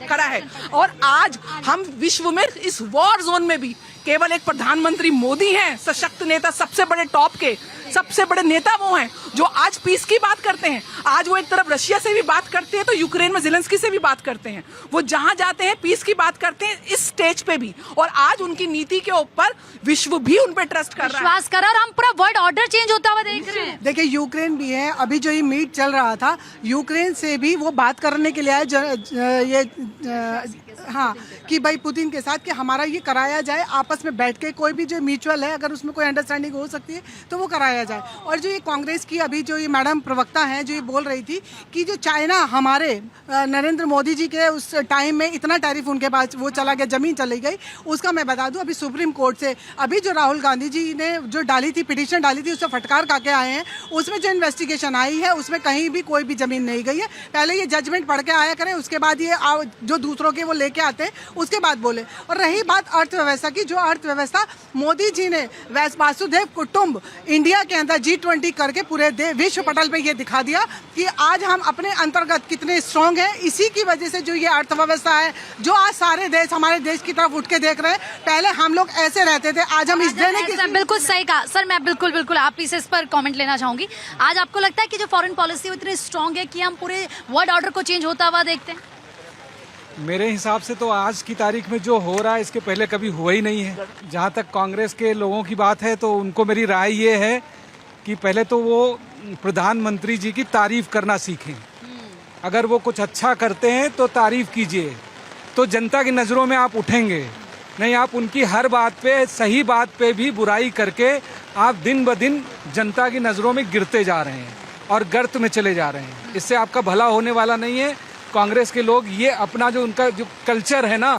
[SPEAKER 5] करा है, और आज हम विश्व में इस वॉर जोन में भी केवल एक प्रधानमंत्री मोदी हैं, सशक्त नेता, सबसे बड़े टॉप के सबसे बड़े नेता वो हैं जो आज पीस की बात करते हैं। आज वो एक तरफ रशिया से भी बात करते हैं तो यूक्रेन में ज़ेलेंस्की से भी बात करते हैं। वो जहां जाते हैं पीस की बात करते हैं, इस स्टेज पे भी, और आज उनकी नीति के ऊपर विश्व भी उन पे ट्रस्ट कर रहा है,
[SPEAKER 1] विश्वास कर रहा है, और हम पूरा वर्ल्ड ऑर्डर चेंज होता हुआ देख रहे हैं।
[SPEAKER 9] देखिए यूक्रेन भी है, अभी जो ये मीट चल रहा था यूक्रेन से भी वो बात करने के लिए आए हाँ कि भाई पुतिन के साथ कि हमारा ये कराया जाए, आपस में बैठ के कोई भी जो म्यूचुअल है अगर उसमें कोई अंडरस्टैंडिंग हो सकती है तो वो कराया जाए। और जो ये कांग्रेस की अभी जो ये मैडम प्रवक्ता हैं जो ये बोल रही थी कि जो चाइना हमारे नरेंद्र मोदी जी के उस टाइम में इतना टैरिफ उनके पास वो चला गया, जमीन चली गई, उसका मैं बता दूं अभी सुप्रीम कोर्ट से अभी जो राहुल गांधी जी ने जो डाली थी पिटीशन डाली थी उससे फटकार खा के आए हैं, उसमें जो इन्वेस्टिगेशन आई है उसमें कहीं भी कोई भी जमीन नहीं गई है। पहले ये जजमेंट पढ़ के आया करें, उसके बाद ये जो दूसरों के वो लेके आते हैं उसके बाद बोले। और रही बात अर्थव्यवस्था की, जो अर्थव्यवस्था मोदी जी ने वासुदेव कुटुंब इंडिया के अंदर G20 करके पूरे विश्व पटल पे ये दिखा दिया कि आज हम अपने अंतर्गत कितने स्ट्रांग हैं। इसी की वजह से जो ये अर्थव्यवस्था है जो आज सारे देश हमारे देश की तरफ उठ के देख रहे हैं। पहले हम लोग ऐसे रहते थे, आज हम इस देने की।
[SPEAKER 1] बिल्कुल सही कहा सर, मैं बिल्कुल आप इस पर कमेंट लेना चाहूंगी। आज आपको लगता है कि जो फॉरेन पॉलिसी इतनी स्ट्रांग है कि हम पूरे वर्ल्ड ऑर्डर को चेंज होता हुआ देखते हैं?
[SPEAKER 12] मेरे हिसाब से तो आज की तारीख में जो हो रहा है इसके पहले कभी हुआ ही नहीं है। जहाँ तक कांग्रेस के लोगों की बात है तो उनको मेरी राय ये है कि पहले तो वो प्रधानमंत्री जी की तारीफ करना सीखें। अगर वो कुछ अच्छा करते हैं तो तारीफ कीजिए, तो जनता की नज़रों में आप उठेंगे। नहीं, आप उनकी हर बात पे, सही बात पे भी बुराई करके आप दिन ब दिन जनता की नज़रों में गिरते जा रहे हैं और गर्त में चले जा रहे हैं। इससे आपका भला होने वाला नहीं है। कांग्रेस के लोग ये अपना जो उनका जो कल्चर है ना